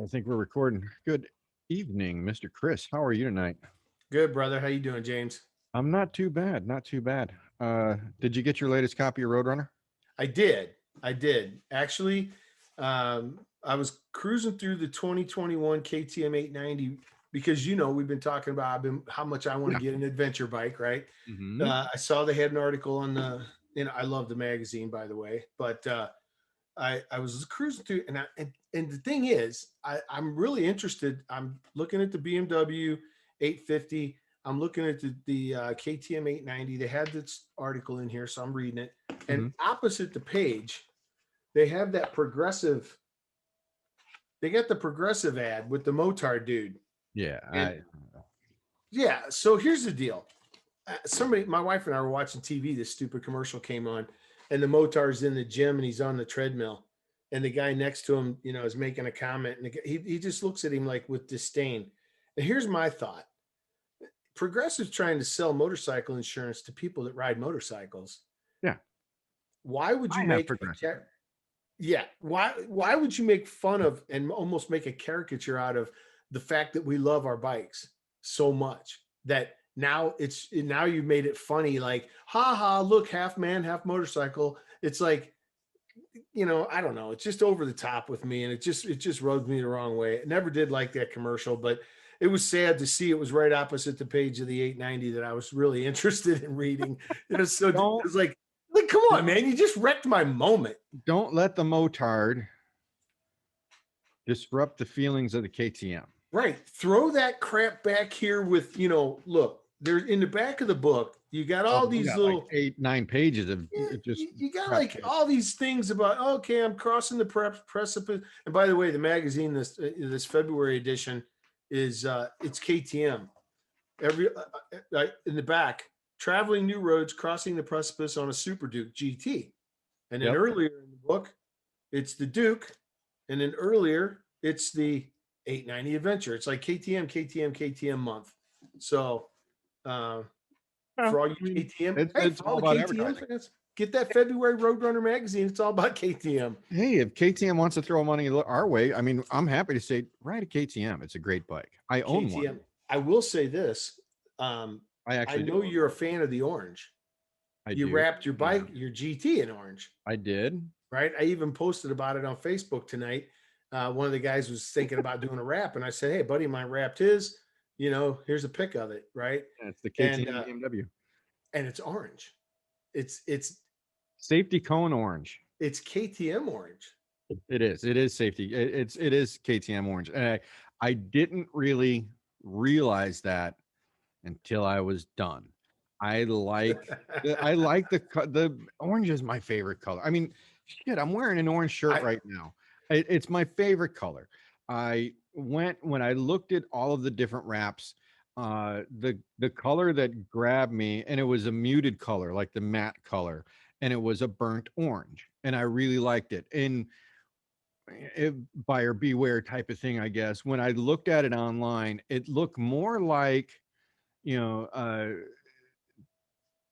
I think we're recording. Good evening, Mr. Chris. How are you tonight? Good, brother. How you doing, James? I'm not too bad. Not too bad. Did you get your latest copy of Roadrunner? I did. I did. Actually, I was cruising through the 2021 KTM 890 because we've been talking about how much I want to Yeah. get an adventure bike, right? Mm-hmm. I saw they had an article on I love the magazine, by the way, but I was cruising through, and the thing is, I'm really interested. I'm looking at the BMW 850. I'm looking at the KTM 890. They had this article in here, so I'm reading it. And Mm-hmm. opposite the page, they have that progressive. They got the progressive ad with the Motard dude. Yeah. And yeah, so here's the deal. My wife and I were watching TV. This stupid commercial came on, and the Motard's in the gym and he's on the treadmill, and the guy next to him, is making a comment, and he just looks at him like with disdain. And here's my thought: Progressive's trying to sell motorcycle insurance to people that ride motorcycles. Yeah. Why would you I have make progressive. yeah? Why would you make fun of and almost make a caricature out of the fact that we love our bikes so much that now you've made it funny, like, ha ha, look, half man, half motorcycle. It's like, I don't know. It's just over the top with me, and it just rubs me the wrong way. It never did like that commercial, but it was sad to see it was right opposite the page of the 890 that I was really interested in reading. So it Don't was like, come on, man, you just wrecked my moment. don't let the motard disrupt the feelings of the KTM. Right. Throw that crap back here with, look, there in the back of the book, you got Oh, all we these got like little, 8, 9 pages of just you got crap like shit. all these things about, okay, I'm crossing the precipice. And by the way, the magazine, this February edition is it's KTM. Every in the back, traveling new roads, crossing the precipice on a Super Duke GT. And then Yep. earlier in the book, it's the Duke, and then earlier it's the 890 Adventure. It's like KTM month. So Well, for all you I mean, KTM, hey, it's for all all the about KTM advertising. fans, get that February Roadrunner magazine. It's all about KTM. Hey, if KTM wants to throw money our way, I mean, I'm happy to say ride a KTM. It's a great bike. I own one. KTM. I will say this. Um, I I actually do know own you're a one. fan of the orange. I You do. wrapped your Yeah, bike, your GT in orange, I did. right? I even posted about it on Facebook tonight. One of the guys was thinking about doing a wrap, and I said, "Hey, buddy, mine wrapped his. Here's a pic of it, right?" Yeah, it's the And KTM BMW. it's orange. It's Safety cone orange. it's KTM orange. It is. It is safety. It is KTM orange. And I didn't really realize that until I was done. I like the orange is my favorite color. I mean, shit, I'm wearing an orange shirt I right now. It's my favorite color. I went when I looked at all of the different wraps, the color that grabbed me, and it was a muted color, like the matte color, and it was a burnt orange, and I really liked it. And it, buyer beware type of thing, I guess. When I looked at it online, it looked more like, you know,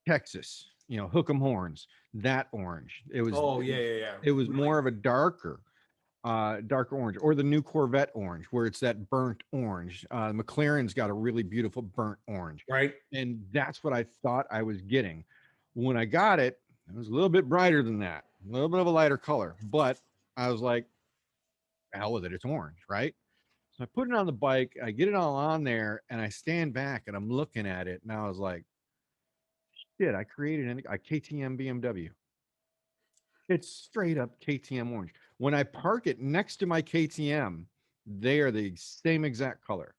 Texas, hook 'em horns, that orange. It was oh it yeah, was yeah, yeah. it was We like more of a darker orange, or the new Corvette orange, where it's that burnt orange. McLaren's got a really beautiful burnt orange, right. and that's what I thought I was getting. When I got it, it was a little bit brighter than that, a little bit of a lighter color, but I was like, hell with it, it's orange, right? So I put it on the bike, I get it all on there, and I stand back and I'm looking at it, and I was like, shit, I created a KTM BMW. It's straight up KTM orange. When I park it next to my KTM, they are the same exact color,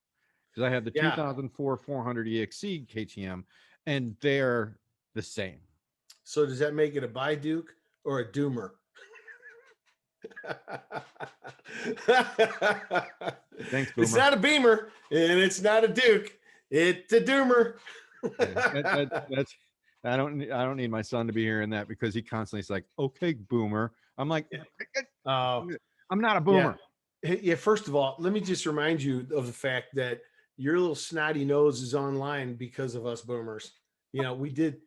because I have the Yeah. 2004 400 EXC KTM, and they're the same. So does that make it a Duke or a Doomer? Thanks, It's Boomer. not a Beamer and it's not a Duke. It's a Doomer. Yeah, that's I don't need my son to be hearing that, because he constantly is like, okay, Boomer. I'm like, Oh, I'm not a yeah. boomer. Yeah. First of all, let me just remind you of the fact that your little snotty nose is online because of us boomers. We did.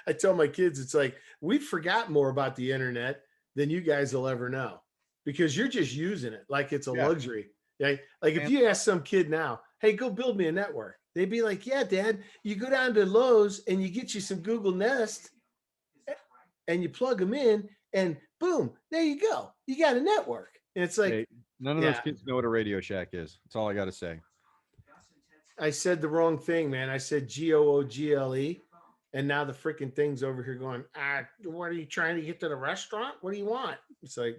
I tell my kids, it's like we forgot more about the internet than you guys will ever know, because you're just using it like it's a Yeah. luxury. Like if And you ask some kid now, hey, go build me a network, they'd be like, yeah, Dad, you go down to Lowe's and you get you some Google Nest and you plug them in and boom, there you go. You got a network. And it's like, they, none of those yeah, kids know what a Radio Shack is. That's all I got to say. I said the wrong thing, man. I said Google. And now the freaking thing's over here going, what are you trying to get to the restaurant? What do you want? It's like,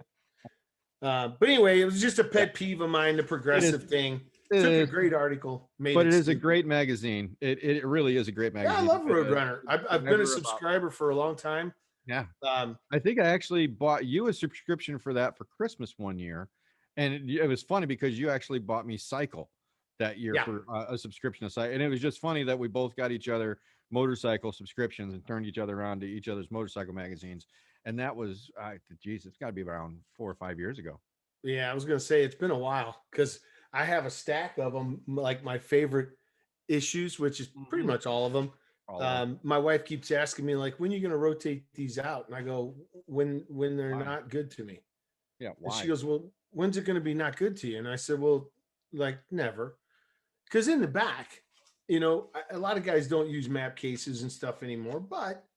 but anyway, it was just a Yeah, pet peeve of mine, the it is. progressive thing. It Took a is. great article, made But it it is a stupid. great magazine. It really is a great Yeah, I magazine. love Roadrunner. I've been a Never about, subscriber for a long time. yeah. Um, I think I actually bought you a subscription for that for Christmas one year, and it was funny because you actually bought me Cycle that year yeah, for a subscription to Cycle, and it was just funny that we both got each other motorcycle subscriptions and turned each other on to each other's motorcycle magazines, and that was, geez, it's got to be around 4 or 5 years ago. yeah. I was gonna say it's been a while because I have a stack of them, like my favorite issues, which is pretty Mhm. much all of them. All of them. My wife keeps asking me like, when are you going to rotate these out? And I go, when they're Why? not good to me. Yeah, And she why? goes, well, when's it going to be not good to you? And I said, well, like never. Because in the back, a lot of guys don't use map cases and stuff anymore, but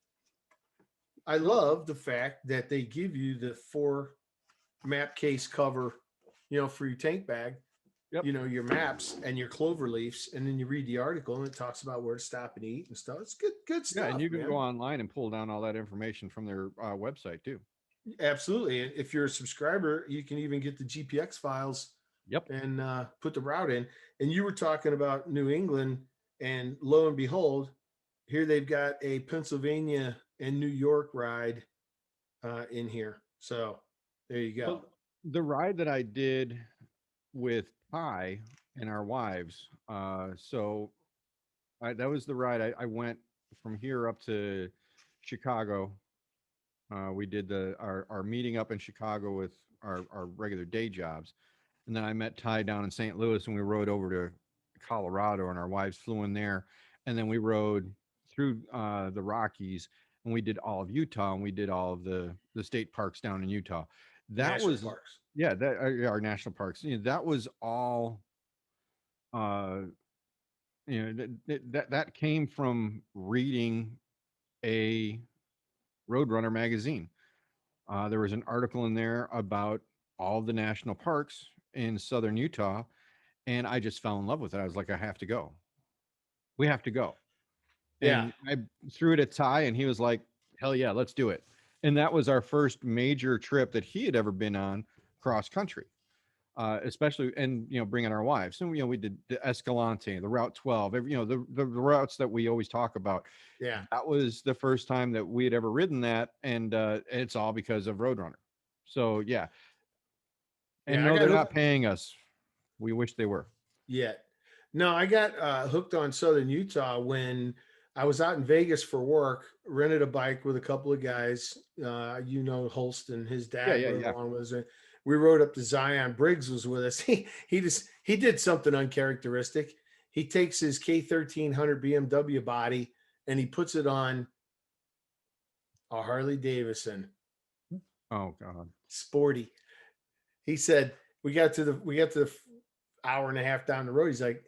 I No. love the fact that they give you the 4 map case cover, for your tank bag, Yep. your maps and your clover leaves, and then you read the article and it talks about where to stop and eat and stuff. It's good Yeah, and stuff, you can go man. online and pull down all that information from their website too. Absolutely. And if you're a subscriber, you can even get the GPX files Yep. and put the route in. And you were talking about New England, and lo and behold, here they've got a Pennsylvania and New York ride in here. So there you go. Well, the ride that I did with Ty and our wives, that was the ride. I went from here up to Chicago. We did our meeting up in Chicago with our regular day jobs, and then I met Ty down in St. Louis, and we rode over to Colorado, and our wives flew in there, and then we rode through the Rockies, and we did all of Utah, and we did all of the state parks down in Utah. That National was, parks. yeah, that yeah, our national parks. That was all. Uh, that came from reading a Roadrunner magazine. There was an article in there about all the national parks in southern Utah, and I just fell in love with it. I was like, I have to go. We have to go. Yeah. And I threw it at Ty, and he was like, hell yeah, let's do it. And that was our first major trip that he had ever been on cross country. Especially, and bringing our wives. So we did the Escalante, the Route 12, the routes that we always talk about. Yeah. That was the first time that we had ever ridden that, and it's all because of Roadrunner. So yeah, and Yeah. I no, got they're hooked not paying us. We wish they were. yet. No, I got hooked on Southern Utah when I was out in Vegas for work, rented a bike with a couple of guys. Holst and his Yeah, dad yeah, rode yeah. along with us. And we rode up to Zion. Briggs was with us. He did something uncharacteristic. He takes his K1300 BMW body and he puts it on a Harley Davidson Oh God. Sporty. He said we got to the hour and a half down the road. He's like,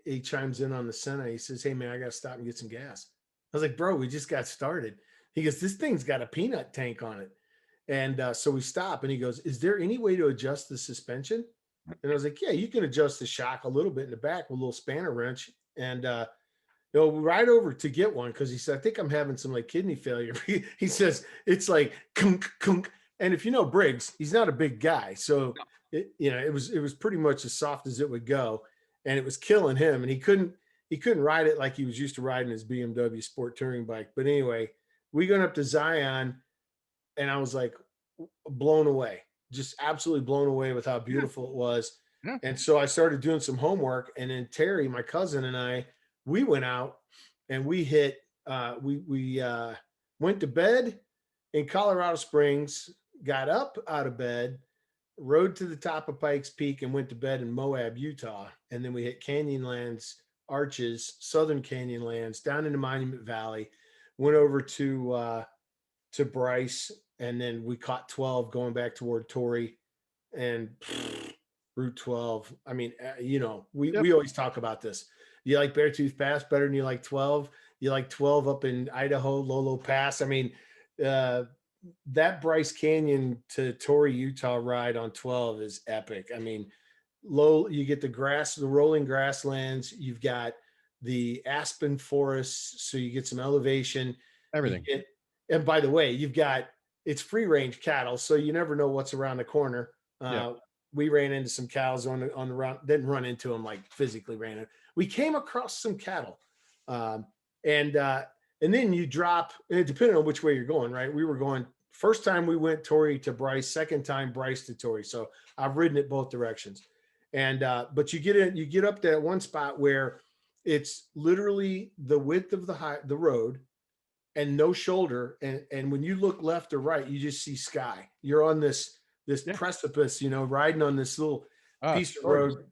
he chimes in on the Senna. He says, hey man, I got to stop and get some gas. I was like, bro, we just got started. He goes, this thing's got a peanut tank on it. And so we stop and he goes, is there any way to adjust the suspension? And I was like, yeah, you can adjust the shock a little bit in the back with a little spanner wrench. And right over to get one because he said, I think I'm having some like kidney failure. He says it's like kunk kunk. And if you know Briggs, he's not a big guy, so it was pretty much as soft as it would go, and it was killing him. And he couldn't ride it like he was used to riding his BMW Sport touring bike. But anyway, we went up to Zion, and I was like blown away, just absolutely blown away with how Yeah, beautiful it was. yeah. And so I started doing some homework, and then Terry, my cousin, and I, we went out and we hit. We went to bed in Colorado Springs, got up out of bed, rode to the top of Pikes Peak, and went to bed in Moab, Utah. And then we hit Canyonlands, Arches, Southern Canyonlands, down into Monument Valley, went over to Bryce, and then we caught 12 going back toward Torrey, and Route 12. I mean, Yep. we always talk about this. You like Beartooth Pass better than you like 12. You like 12 up in Idaho, Lolo Pass. I mean, uh, that Bryce Canyon to Torrey, Utah ride on 12 is epic. I mean, you get the rolling grasslands. You've got the aspen forests, so you get some elevation. You Everything. get, and by the way, it's free range cattle, so you never know what's around the corner. Yep. We ran into some cows on the route. Didn't run into them, like physically ran it. We came across some cattle, um, and uh, and then you drop. And it depending on which way you're going, right? We were going first time we went Torrey to Bryce, second time Bryce to Torrey. So I've ridden it both directions. And but you get up to that one spot where it's literally the width of the road and no shoulder. And when you look left or right, you just see sky. You're on this Yeah. precipice, riding on this little It's piece of gorgeous. road.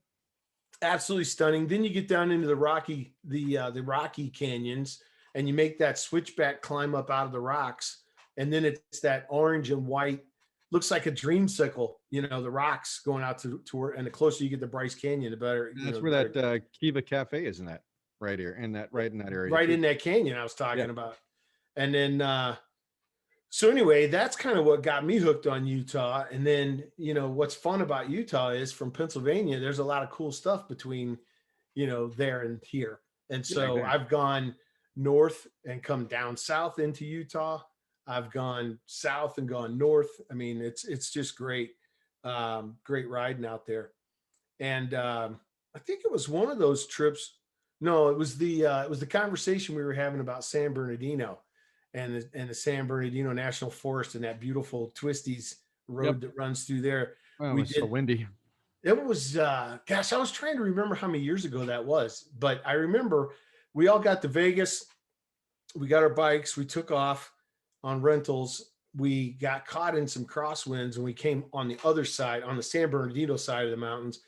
Absolutely stunning. Then you get down into the rocky canyons, and you make that switchback climb up out of the rocks, and then it's that orange and white, looks like a dreamsicle. The rocks going out to where, and the closer you get to Bryce Canyon, the better. That's The where better. that Kiva Cafe is in that right here, right in that area Right too. in that canyon I was Yeah. talking about, and then so anyway, that's kind of what got me hooked on Utah. And then, what's fun about Utah is from Pennsylvania, there's a lot of cool stuff between, there and here. And Yeah. so Exactly. I've gone north and come down south into Utah. I've gone south and gone north. I mean, it's just great, great riding out there. And I think it was one of those trips. No, it was the conversation we were having about San Bernardino and the San Bernardino National Forest and that beautiful Twisties Yep. road that runs through there. Well, it We was so did. windy. It was gosh, I was trying to remember how many years ago that was, but I remember we all got to Vegas. We got our bikes. We took off on rentals. We got caught in some crosswinds, and we came on the other side, on the San Bernardino side of the mountains,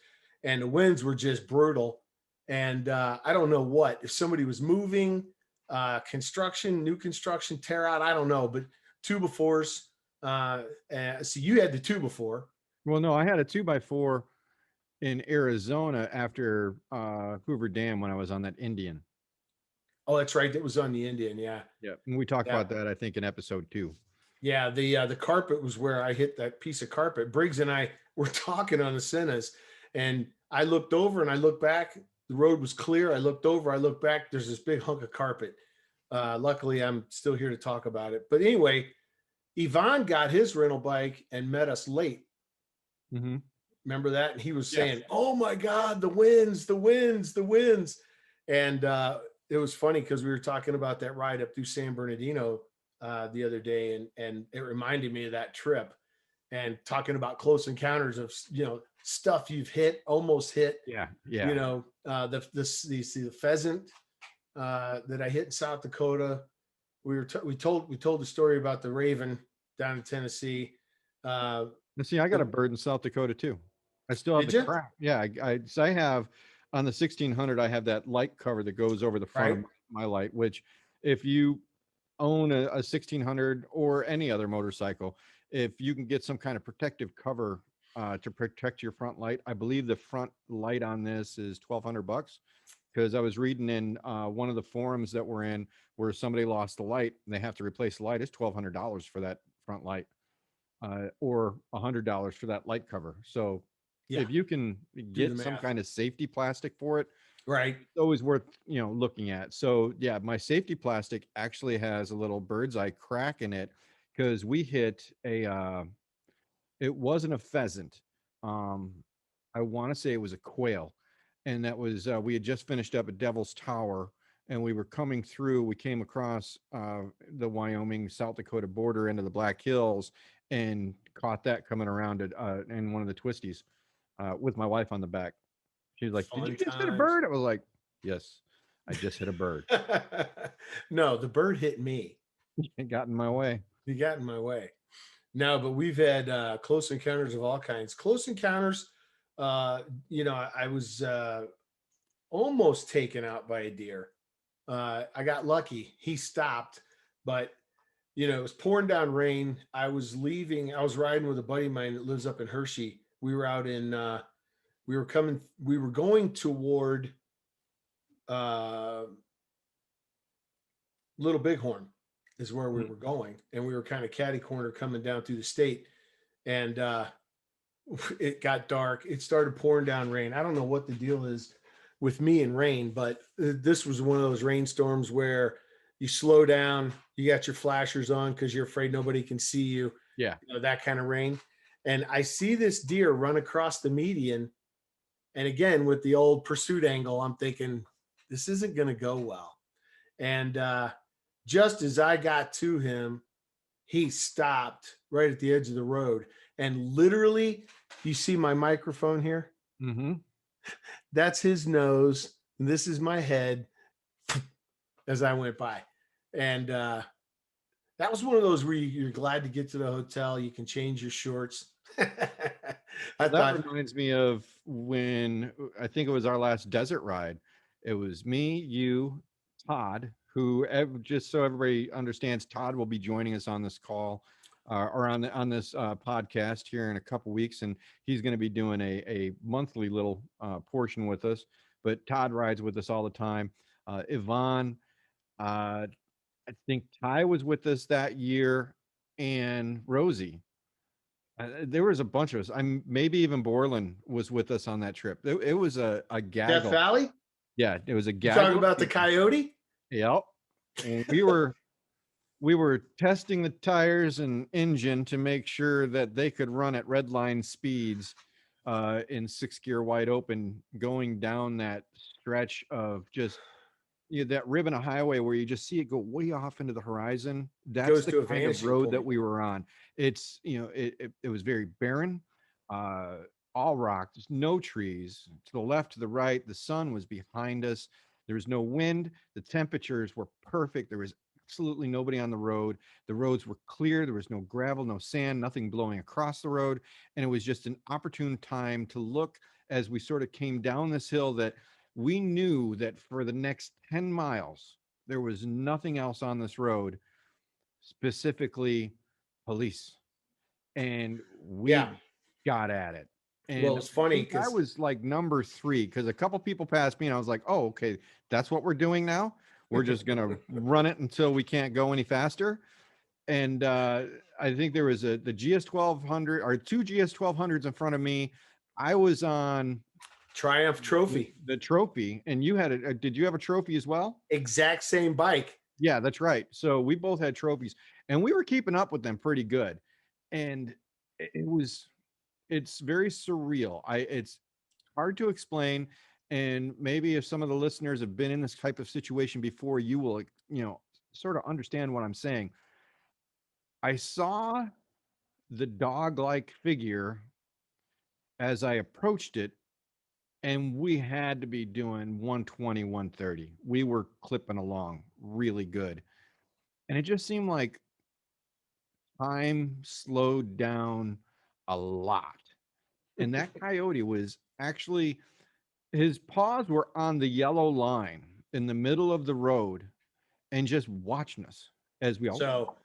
and the winds were just brutal. And I don't know if somebody was moving, new construction, tear out. I don't know, but two befores. So you had the two before. Well, no, I had a 2x4 in Arizona after Hoover Dam when I was on that Indian. Oh, that's right. That was on the Indian. Yeah. Yeah, and we talked Yeah. about that I think in episode 2. Yeah, the carpet was where I hit that piece of carpet. Briggs and I were talking on the Sennas, and I looked over and I looked back. The road was clear. I looked over, I looked back. There's this big hunk of carpet. Luckily, I'm still here to talk about it. But anyway, Yvonne got his rental bike and met us late. Mm-hmm. Remember that? And he was Yes. saying, "Oh my God, the winds, the winds, the winds!" And it was funny because we were talking about that ride up through San Bernardino the other day, and it reminded me of that trip. And talking about close encounters of stuff you've almost hit. Yeah. Yeah. The pheasant that I hit in South Dakota. We told the story about the raven down in Tennessee. Now, see, I got a bird in South Dakota too. I still have Did the you? crap. Yeah, I have on the 1600. I have that light cover that goes over the front Right. of my light. Which, if you own a 1600 or any other motorcycle, if you can get some kind of protective cover to protect your front light, I believe the front light on this is $1,200. Because I was reading in one of the forums that we're in where somebody lost the light and they have to replace the light. It's $1,200 for that front light, or $100 for that light cover. So Yeah. if you can Do the get some math. kind of safety plastic for it, Right. it's always worth looking at. So yeah, my safety plastic actually has a little bird's eye crack in it because we hit it wasn't a pheasant. um I want to say it was a quail, and that was we had just finished up at Devil's Tower, and we were coming through. We came across the Wyoming South Dakota border into the Black Hills, and caught that coming around it in one of the twisties with my wife on the back. She's like, "Did Fun you just hit a times. bird?" I was like, "Yes, I just hit a bird." No, the bird hit me. It got in my way. He got in my way. No, but we've had close encounters of all kinds. Close encounters. I was almost taken out by a deer. I got lucky. He stopped, but it was pouring down rain. I was riding with a buddy of mine that lives up in Hershey We were out in we were going toward uh Little Bighorn is where we Mm. were going, and we were kind of catty corner coming down through the state, and it got dark. It started pouring down rain. I don't know what the deal is with me and rain, but this was one of those rainstorms where you slow down, you got your flashers on because you're afraid nobody can see you, Yeah. that kind of rain. And I see this deer run across the median. And again, with the old pursuit angle, I'm thinking, this isn't going to go well. And just as I got to him, he stopped right at the edge of the road. And literally, you see my microphone here? Mm-hmm. That's his nose. And this is my head as I went by. And that was one of those where you're glad to get to the hotel. You can change your shorts. I That thought, reminds me of when I think it was our last desert ride. It was me, you, Todd, who just so everybody understands, Todd will be joining us on this call or on this podcast here in a couple weeks, and he's going to be doing a monthly little portion with us. But Todd rides with us all the time. Yvonne, I think Ty was with us that year, and Rosie. There was a bunch of us. I'm maybe even Borland was with us on that trip. It was a Death gaggle. Valley? Yeah, it was a You talking gaggle. about the Coyote? Yep. And we were testing the tires and engine to make sure that they could run at red line speeds in six gear wide open, going down that stretch of just that ribbon of highway where you just see it go way off into the horizon. That's Goes the to a kind of vanishing road that point. we were on. It's it was very barren, uh all rock, there's no trees to the left, to the right. The sun was behind us. There was no wind. The temperatures were perfect. There was absolutely nobody on the road. The roads were clear. There was no gravel, no sand, nothing blowing across the road. And it was just an opportune time to look as we sort of came down this hill that we knew that for the next 10 miles, there was nothing else on this road, specifically police. And Yeah. we got at it. Well, And it's I funny think I because was like number three because a couple people passed me and I was like, oh, okay, that's what we're doing now. We're just going to run it until we can't go any faster. And I think there was the GS 1200 or two GS 1200s in front of me. I was on Triumph Trophy, the trophy, and you had a did you have a trophy as well? exact same bike. Yeah, that's right. So we both had trophies, and we were keeping up with them pretty good. And it's very surreal. It's hard to explain, and maybe if some of the listeners have been in this type of situation before, you will sort of understand what I'm saying. I saw the dog-like figure as I approached it, and we had to be doing 120, 130. We were clipping along really good. And it just seemed like time slowed down a lot. And that coyote was actually, his paws were on the yellow line in the middle of the road and just watching us as we all. So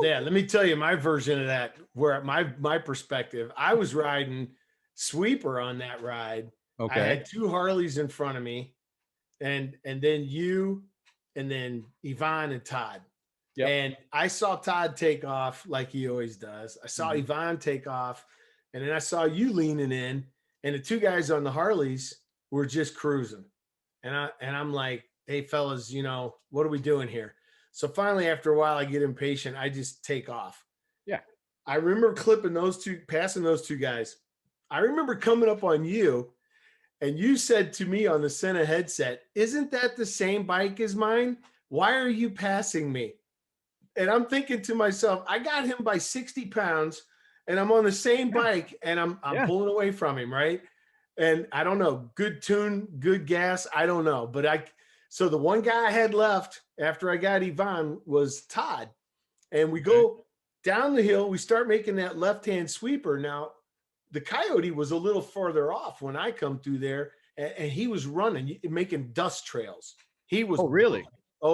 yeah, let me tell you my version of that. Where my perspective, I was riding sweeper on that ride. I Okay. had two Harleys in front of me, and then you, and then Yvonne and Todd. Yep. And I saw Todd take off like he always does. I saw Mhm. Yvonne take off, and then I saw you leaning in, and the two guys on the Harleys were just cruising. And I'm like, hey fellas, what are we doing here? So finally, after a while, I get impatient. I just take off. Yeah. I remember passing those two guys. I remember coming up on you, and you said to me on the Senna headset, "Isn't that the same bike as mine? Why are you passing me?" And I'm thinking to myself, I got him by 60 pounds, and I'm on the same Yeah. bike, and I'm Yeah. pulling away from him, right? And I don't know, good tune, good gas, I don't know. So the one guy I had left after I got Yvonne was Todd. And we Okay. go down the hill, we start making that left-hand sweeper. Now, the Coyote was a little further off when I come through there, and he was running, making dust trails. He was Oh, really?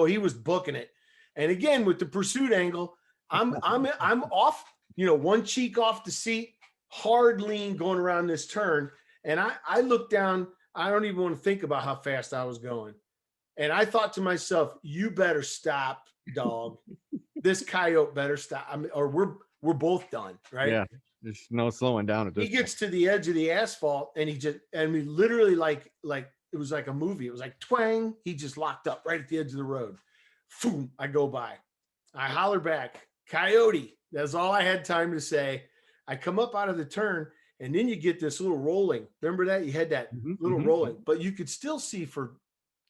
he was booking it. And again, with the pursuit angle, I'm off, one cheek off the seat, hard lean going around this turn. And I looked down. I don't even want to think about how fast I was going. And I thought to myself, you better stop, dog. This coyote better stop. I mean, or we're both done, right? Yeah. There's no slowing down at He this gets point. to the edge of the asphalt and we literally like it was like a movie. It was like twang. He just locked up right at the edge of the road. Boom, I go by. I holler back, coyote. That's all I had time to say. I come up out of the turn, and then you get this little rolling. Remember that? You had that little rolling, but you could still see for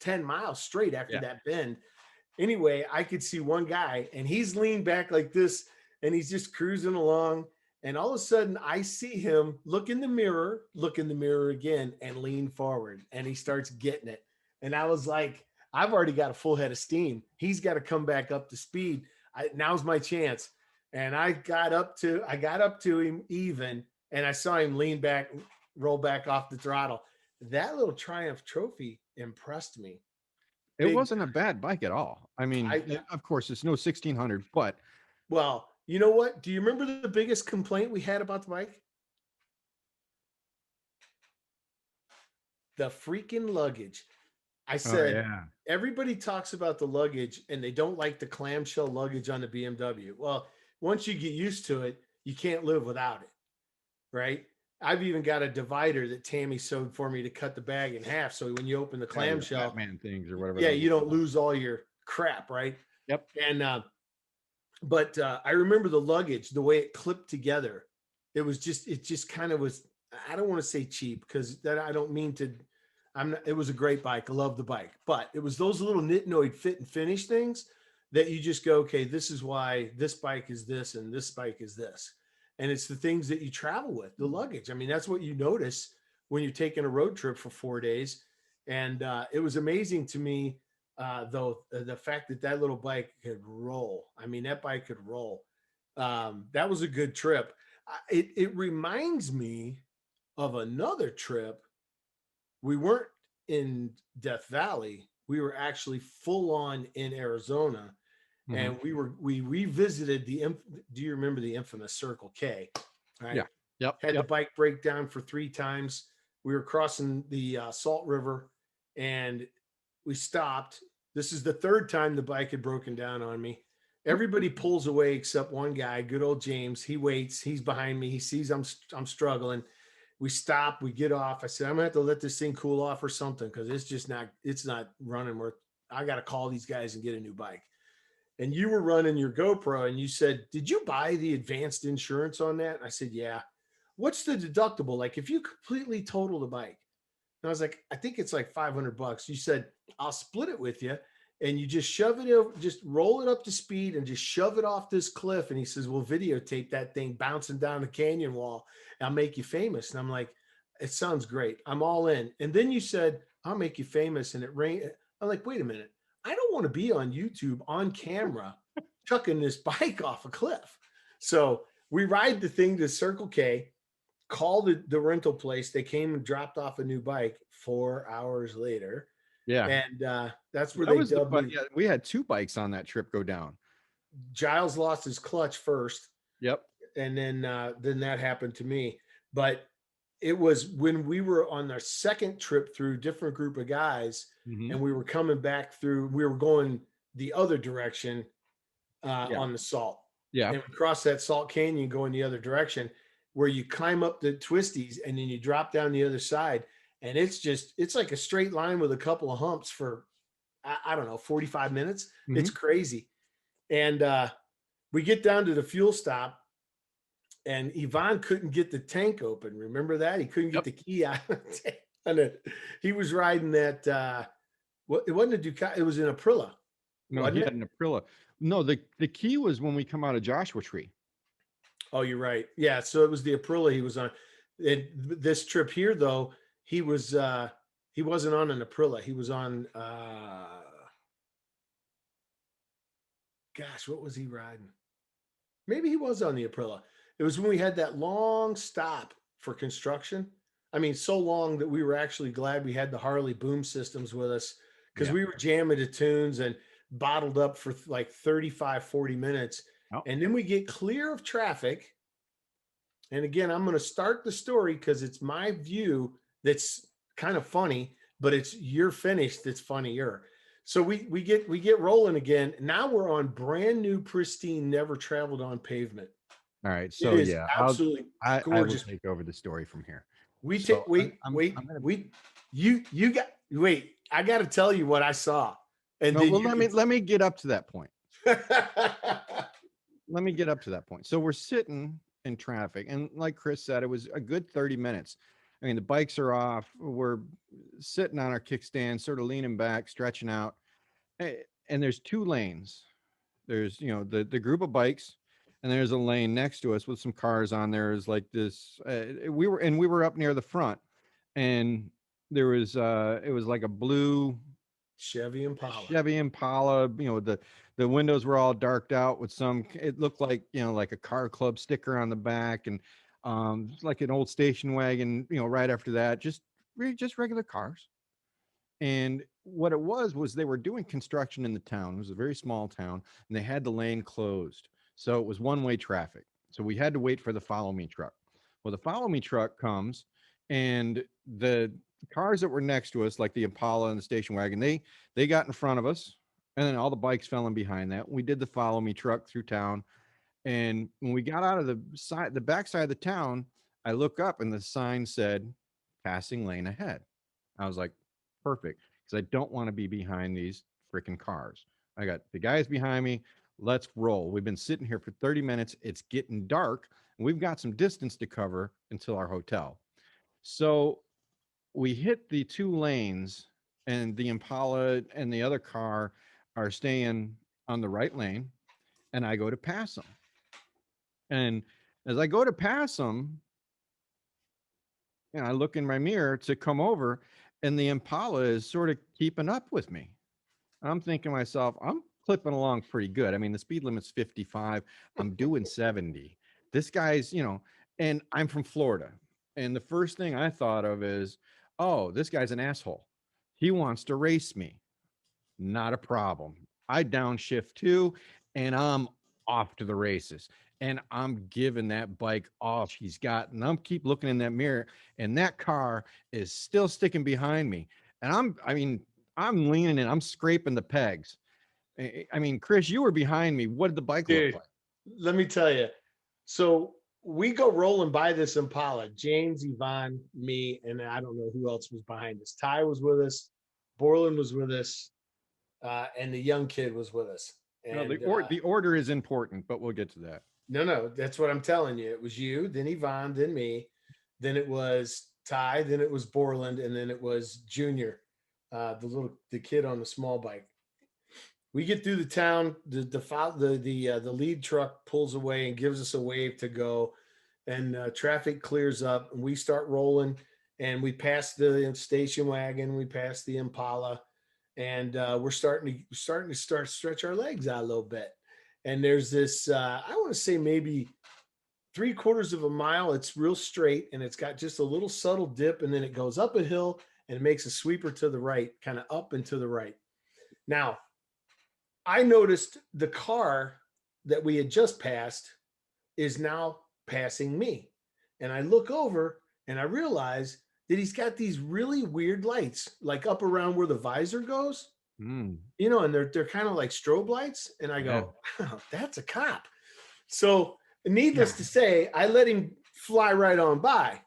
10 miles straight after that bend. Anyway, I could see one guy, and he's leaned back like this, and he's just cruising along. And all of a sudden, I see him look in the mirror again, and lean forward. And he starts getting it. And I was like, I've already got a full head of steam. He's got to come back up to speed. Now's my chance. And I got up to him even, and I saw him lean back, roll back off the throttle. That little Triumph trophy impressed me. It wasn't a bad bike at all. I mean, I- of course, it's no 1600, but Well, you know what? Do you remember the biggest complaint we had about the bike? The freaking luggage. I said, everybody talks about the luggage and they don't like the clamshell luggage on the BMW. Well, once you get used to it, you can't live without it, right? I've even got a divider that Tammy sewed for me to cut the bag in half. So when you open the clamshell, Batman things or whatever. Yeah, you don't lose all your crap, right? Yep. And but I remember the luggage, the way it clipped together. It just kind of was. I don't want to say cheap because that I don't mean to. It was a great bike. I love the bike, but it was those little nitnoid fit and finish things that you just go, okay, this is why this bike is this and this bike is this, and it's the things that you travel with, the luggage. I mean, that's what you notice when you're taking a road trip for 4 days, and it was amazing to me though the fact that little bike could roll. I mean, that bike could roll. That was a good trip. It reminds me of another trip. We weren't in Death Valley. We were actually full on in Arizona, and we revisited do you remember the infamous Circle K? Right. Yeah. Yep. Had the bike break down for 3 times. We were crossing the Salt River, and we stopped. This is the 3rd time the bike had broken down on me. Everybody pulls away except one guy, good old James. He waits. He's behind me. He sees I'm struggling. We stop. We get off. I said, I'm gonna have to let this thing cool off or something because it's not running worth. I got to call these guys and get a new bike. And you were running your GoPro, and you said, "Did you buy the advanced insurance on that?" And I said, "Yeah." What's the deductible? Like if you completely total the bike? And I was like, I think it's like $500. You said, I'll split it with you. And you just shove it over, just roll it up to speed and just shove it off this cliff. And he says, we'll videotape that thing bouncing down the canyon wall. I'll make you famous. And I'm like, it sounds great. I'm all in. And then you said, I'll make you famous. And it rained. I'm like, wait a minute. I don't want to be on YouTube on camera chucking this bike off a cliff. So we ride the thing to Circle K, call the rental place. They came and dropped off a new bike 4 hours later. Yeah. And that's where that they was dubbed me. Yeah, we had 2 bikes on that trip go down. Giles lost his clutch first. Yep. And then that happened to me. But it was when we were on our second trip through, different group of guys, and we were coming back through, we were going the other direction on the Salt. Yeah. And we crossed that Salt Canyon going the other direction, where you climb up the twisties and then you drop down the other side. And it's like a straight line with a couple of humps for, I don't know, 45 minutes. It's crazy. And we get down to the fuel stop, and Yvonne couldn't get the tank open. Remember that? He couldn't get the key out. And he was riding that. It wasn't a Ducati. It was an Aprilia. No, he had an Aprilia. No, the key was when we come out of Joshua Tree. Oh, you're right. Yeah. So it was the Aprilia he was on. This trip here, though, he wasn't on an Aprilia. He was on, gosh, what was he riding? Maybe he was on the Aprilia. It was when we had that long stop for construction. I mean, so long that we were actually glad we had the Harley boom systems with us, because we were jamming to tunes and bottled up for like 35, 40 minutes. And then we get clear of traffic, And again, I'm going to start the story because it's my view that's kind of funny, but it's your finish that's funnier. So we get rolling again. Now we're on brand new, pristine, never traveled on pavement. All right. It So is yeah, absolutely I will gorgeous. take over the story from here. We take So I'm gonna you got wait. I got to tell you what I saw, and no, then well, you can. let me get up to that point. Let me get up to that point. So we're sitting in traffic, and like Chris said, it was a good 30 minutes. I mean, the bikes are off. We're sitting on our kickstand, sort of leaning back, stretching out, and there's two lanes. There's the group of bikes, and there's a lane next to us with some cars on there. Is like this. We were up near the front, and there was it was like a blue Chevy Impala. Chevy Impala. The windows were all darked out with some. It looked like like a car club sticker on the back, and like an old station wagon. Right after that, just regular cars. And what it was they were doing construction in the town. It was a very small town, and they had the lane closed, so it was one-way traffic. So we had to wait for the follow me truck. Well, the follow me truck comes, and the cars that were next to us, like the Impala and the station wagon, they got in front of us, and then all the bikes fell in behind that. We did the follow me truck through town, and when we got out of the back side of the town, I look up and the sign said passing lane ahead. I was like, perfect, because I don't want to be behind these freaking cars. I got the guys behind me. Let's roll. We've been sitting here for 30 minutes. It's getting dark, and we've got some distance to cover until our hotel. So we hit the two lanes, and the Impala and the other car are staying on the right lane, and I go to pass them. And as I go to pass them, I look in my mirror to come over, and the Impala is sort of keeping up with me. I'm thinking to myself, I'm clipping along pretty good. I mean, the speed limit's 55. I'm doing 70. This guy's, and I'm from Florida. And the first thing I thought of is, oh, this guy's an asshole. He wants to race me. Not a problem. I downshift too, and I'm off to the races. And I'm giving that bike all she's got. And I'm keep looking in that mirror, and that car is still sticking behind me. And I'm leaning and I'm scraping the pegs. I mean, Chris, you were behind me. What did the bike look Dude, like? let me tell you. So we go rolling by this Impala. James, Yvonne, me, and I don't know who else was behind us. Ty was with us. Borland was with us. And the young kid was with us. No, And the order is important, but we'll get to that. no, that's what I'm telling you. It was you, then Yvonne, then me, then it was Ty, then it was Borland, and then it was Junior, the kid on the small bike. We get through the town. The lead truck pulls away and gives us a wave to go, and traffic clears up, and we start rolling. And we pass the station wagon, we pass the Impala, and we're starting to stretch our legs out a little bit. And there's this, I want to say maybe 3/4 of a mile. It's real straight, and it's got just a little subtle dip, and then it goes up a hill and it makes a sweeper to the right, kind of up and to the right. Now, I noticed the car that we had just passed is now passing me. And I look over and I realize that he's got these really weird lights, like up around where the visor goes, Mm, and they're kind of like strobe lights. And I yeah. go, oh, that's a cop. So Yeah. needless to say, I let him fly right on by.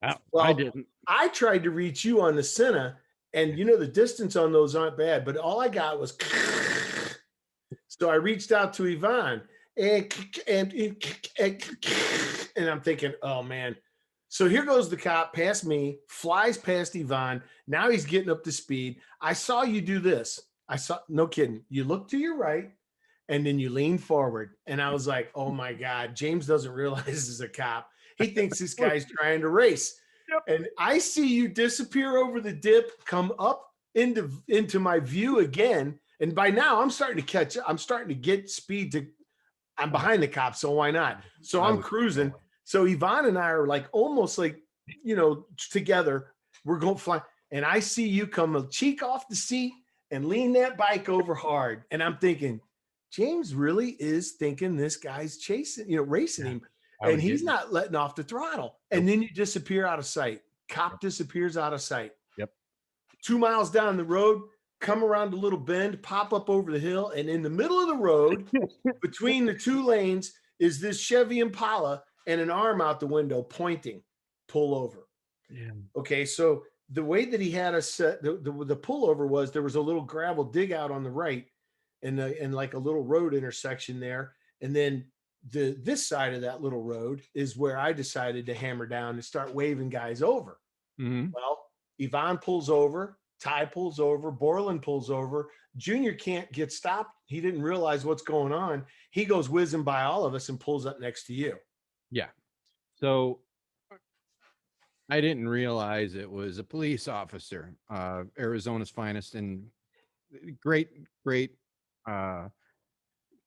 I Well, didn't. I tried to reach you on the Senna, and the distance on those aren't bad, but all I got was so I reached out to Yvonne and I'm thinking, oh man. So here goes the cop past me, flies past Yvonne. Now he's getting up to speed. I saw you do this. I saw, no kidding. You look to your right and then you lean forward. And I was like, oh my God, James doesn't realize this is a cop. He thinks this guy's trying to race. Yep. And I see you disappear over the dip, come up into my view again. And by now I'm starting to catch up. I'm starting to get speed to, I'm behind the cops, so why not? So I'm cruising. So Yvonne and I are like almost like, together. We're going flying. And I see you come a cheek off the seat and lean that bike over hard. And I'm thinking, James really is thinking this guy's chasing, racing him. I and would get he's not letting off the throttle. Nope. And then you disappear out of sight. Cop disappears out of sight. Yep. 2 miles down the road, come around a little bend, pop up over the hill, and in the middle of the road, between the 2 lanes, is this Chevy Impala and an arm out the window pointing, pull over. Yeah. Okay, so the way that he had us set the pullover was there was a little gravel dig out on the right and like a little road intersection there. And then this side of that little road is where I decided to hammer down and start waving guys over. Mm-hmm. Well, Yvonne pulls over, Ty pulls over, Borland pulls over. Junior can't get stopped. He didn't realize what's going on. He goes whizzing by all of us and pulls up next to you. Yeah. So I didn't realize it was a police officer, Arizona's finest, and great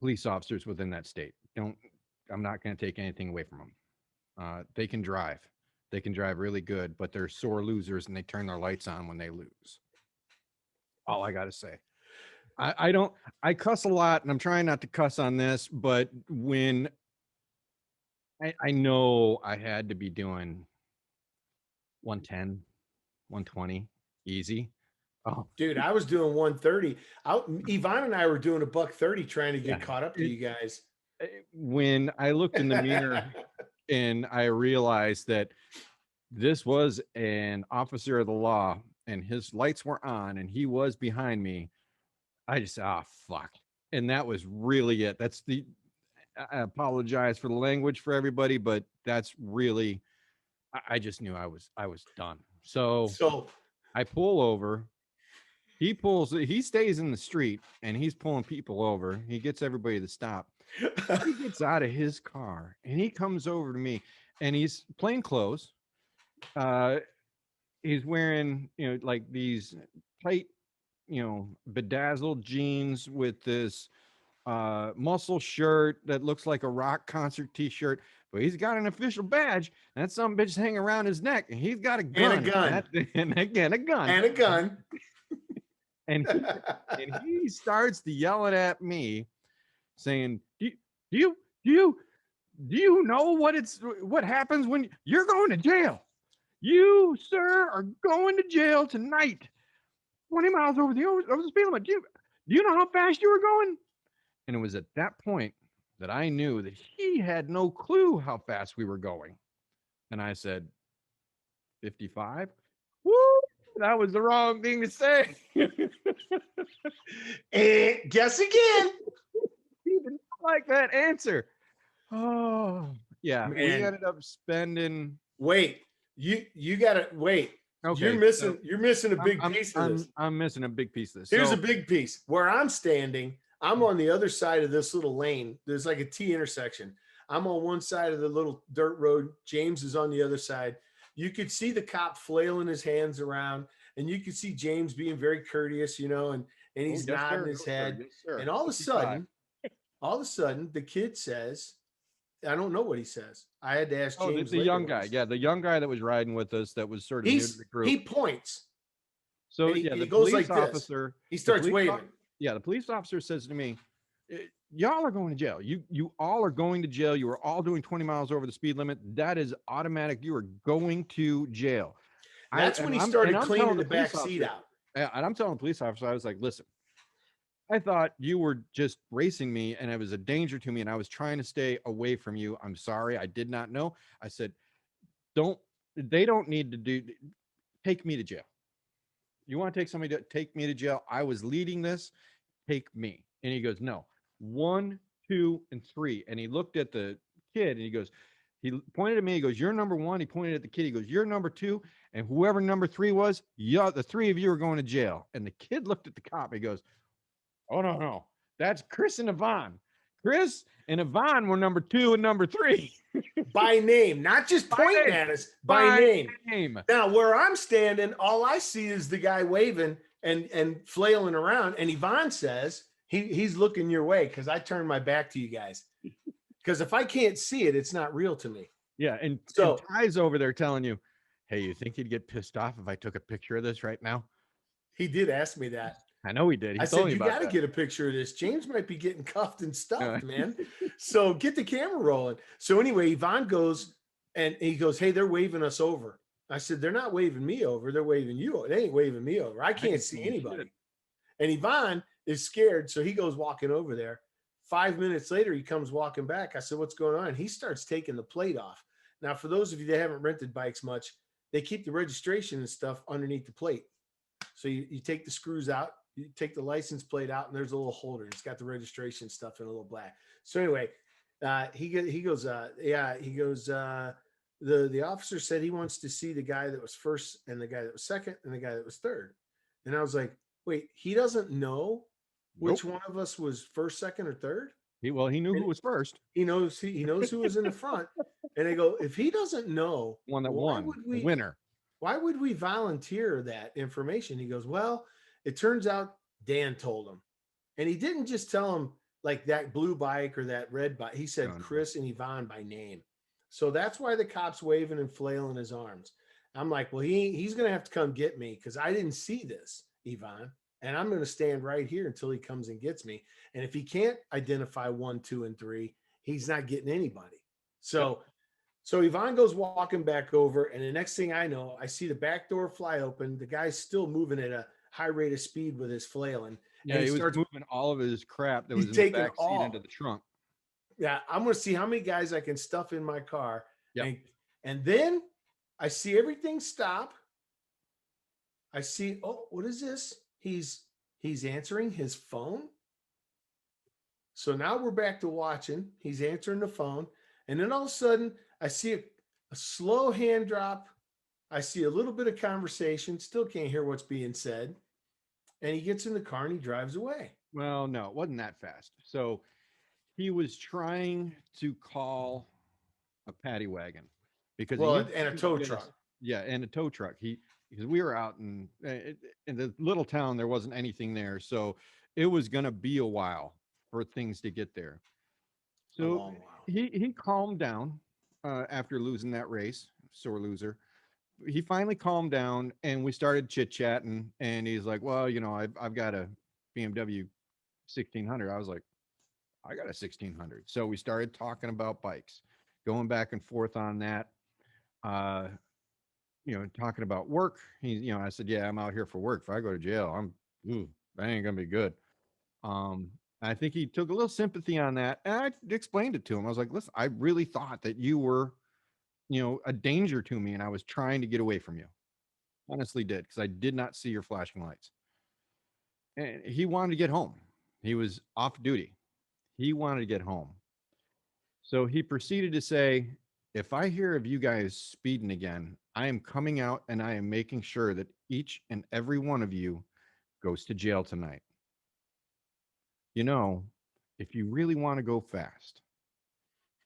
police officers within that state. I'm not going to take anything away from them. They can drive. They can drive really good, but they're sore losers and they turn their lights on when they lose. All I got to say. I cuss a lot and I'm trying not to cuss on this, but when I know I had to be doing 110, 120 easy. Oh, dude, I was doing 130. Yvonne and I were doing $130 trying to get caught up to you guys. When I looked in the mirror and I realized that this was an officer of the law and his lights were on and he was behind me, I just said, fuck. And that was really it. I apologize for the language for everybody, but that's really, I just knew I was done. So I pull over. He stays in the street and he's pulling people over. He gets everybody to stop. He gets out of his car and he comes over to me and he's plain clothes. He's wearing, like these tight, bedazzled jeans with this muscle shirt that looks like a rock concert t-shirt, but he's got an official badge and that some bitch hanging around his neck and he's got a gun. And a gun. And again, a gun. And a gun. And he starts to yelling at me saying, do you know what happens when you're going to jail? You, sir, are going to jail tonight. 20 miles over the speed limit. Do you know how fast you were going? And it was at that point that I knew that he had no clue how fast we were going. And I said, 55? Woo! That was the wrong thing to say. And guess again. He didn't like that answer. Oh, yeah. Man. We ended up spending. Wait, you gotta wait. Okay, you're missing a big piece of this. I'm missing a big piece of this. Here's a big piece. Where I'm standing, I'm on the other side of this little lane. There's like a T intersection. I'm on one side of the little dirt road. James is on the other side. You could see the cop flailing his hands around, and you could see James being very courteous, and he's nodding his head. Yes, and all of a sudden, the kid says, I don't know what he says. I had to ask James. The young guy. Yeah, the young guy that was riding with us that was sort of new to the group. He points. So he the goes police like officer. He starts waving. The police officer says to me, y'all are going to jail. You all are going to jail. You are all doing 20 miles over the speed limit. That is automatic. You are going to jail. That's when he started cleaning the back seat out. And I'm telling the police officer, I was like, listen, I thought you were just racing me and it was a danger to me and I was trying to stay away from you. I'm sorry. I did not know. I said, they don't need to take me to jail. You want to take somebody to take me to jail? I was leading this. Take me. And he goes, no, 1, 2, and 3. And he looked at the kid and he pointed at me. He goes, you're number 1. He pointed at the kid. He goes, you're number 2. And whoever number 3 was, the 3 of you are going to jail. And the kid looked at the cop. He goes, oh, no. That's Chris and Yvonne. Chris and Yvonne were number 2 and number 3. By name, not just pointing at us, by name. Now, where I'm standing, all I see is the guy waving and flailing around. And Yvonne says, he's looking your way because I turned my back to you guys. Because if I can't see it, it's not real to me. Yeah, and Ty's over there telling you, hey, you think he'd get pissed off if I took a picture of this right now? He did ask me that. I know he did. I said, you got to get a picture of this. James might be getting cuffed and stuffed, man. So get the camera rolling. So anyway, Yvonne goes and he goes, "Hey, they're waving us over." I said, "They're not waving me over. They're waving you over. They ain't waving me over. I I can't ain't see seeing shit. anybody." And Yvonne is scared. So he goes walking over there. 5 minutes later, he comes walking back. I said, "What's going on?" And he starts taking the plate off. Now, for those of you that haven't rented bikes much, they keep the registration and stuff underneath the plate. So you take the screws out, you take the license plate out, and there's a little holder. It's got the registration stuff in a little black. So anyway, he goes, yeah, he goes, the officer said he wants to see the guy that was first and the guy that was second and the guy that was third. And I was like, wait, he doesn't know which Nope. one of us was first, second, or third? He knew And who was first. he knows who was in the front. And they go, if he doesn't know, One that won, the winner. why would we volunteer that information? He goes, well, it turns out Dan told him. And he didn't just tell him like that blue bike or that red bike. He said No, no. Chris and Yvonne by name. So that's why the cop's waving and flailing his arms. I'm like, well, he's going to have to come get me because I didn't see this, Yvonne. And I'm going to stand right here until he comes and gets me. And if he can't identify 1, 2, and 3, he's not getting anybody. So so Yvonne goes walking back over, and the next thing I know, I see the back door fly open. The guy's still moving at a high rate of speed with his flailing. Yeah, And he was moving all of his crap that was he's in the taking back seat into all. the trunk. Yeah, I'm gonna see how many guys I can stuff in my car. Yep. And then I see everything stop. I see, oh, what is this? He's answering his phone. So now we're back to watching. He's answering the phone. And then all of a sudden, I see a slow hand drop. I see a little bit of conversation. Still can't hear what's being said. And he gets in the car and he drives away. Well, no, it wasn't that fast. So he was trying to call a paddy wagon because he Well, knew and a tow truck. Yeah, and a tow truck. Because we were out in the little town, there wasn't anything there, so it was going to be a while for things to get there. A So long while. he calmed down after losing that race, sore loser. He finally calmed down, and we started chit chatting. And he's like, "Well, I've got a BMW 1600." I was like, "I got a 1600." So we started talking about bikes, going back and forth on that. Uh, talking about work. I said, "Yeah, I'm out here for work. If I go to jail, that ain't gonna be good." Um, I think he took a little sympathy on that, and I explained it to him. I was like, "Listen, I really thought that you were, a danger to me, and I was trying to get away from you. Honestly, did because I did not see your flashing lights." And he wanted to get home. He was off duty. He wanted to get home. So he proceeded to say, "If I hear of you guys speeding again, I am coming out and I am making sure that each and every one of you goes to jail tonight. You know, if you really want to go fast,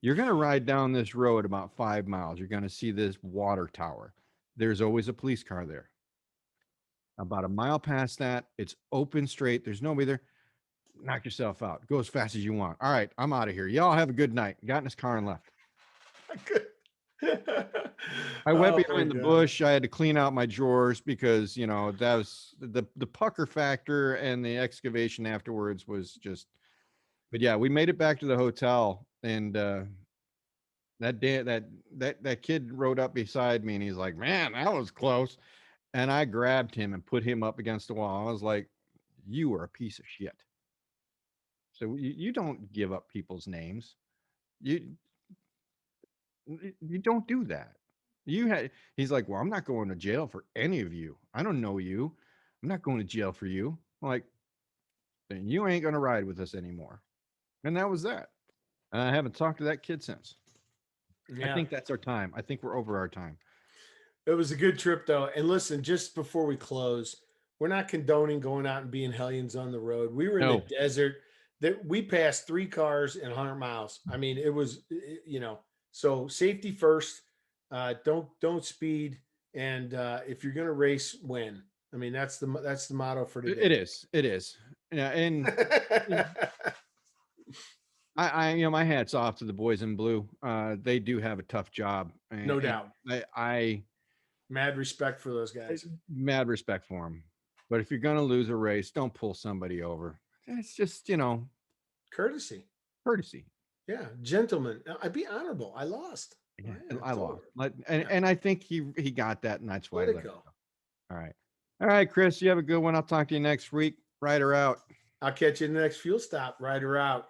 you're going to ride down this road about 5 miles. You're going to see this water tower. There's always a police car there. About a mile past that, it's open straight. There's nobody there. Knock yourself out. Go as fast as you want. All right, I'm out of here. Y'all have a good night." Got in his car and left. I went behind the bush. I had to clean out my drawers because, that was the pucker factor, and the excavation afterwards was just. But yeah, we made it back to the hotel, and that day that kid rode up beside me, and he's like, "Man, that was close." And I grabbed him and put him up against the wall. I was like, "You are a piece of shit." So you don't give up people's names. You you don't do that. He's like, "Well, I'm not going to jail for any of you. I don't know you. I'm not going to jail for you." I'm like, "Then you ain't gonna ride with us anymore." And that was that. And I haven't talked to that kid since. I Yeah. think that's our time. I think we're over our time. It was a good trip though. And listen, just before we close, we're not condoning going out and being hellions on the road. We were in the No. desert that we passed 3 cars in 100 miles. I mean, it was, so safety first. Don't speed. And if you're going to race, win. I mean, that's the motto for today. It is. It is. Yeah. And my hat's off to the boys in blue. They do have a tough job. No doubt. I Mad respect for those guys. mad respect for them. But if you're gonna lose a race, don't pull somebody over. It's just, Courtesy. courtesy. Yeah, gentlemen. I'd be honorable. I lost. Yeah, Oh, and yeah, I totally. lost. And Yeah, and I think he got that, and that's why let he it let it go. go. All right. All right, Chris, you have a good one. I'll talk to you next week. Right or out. I'll catch you in the next fuel stop. Rider out.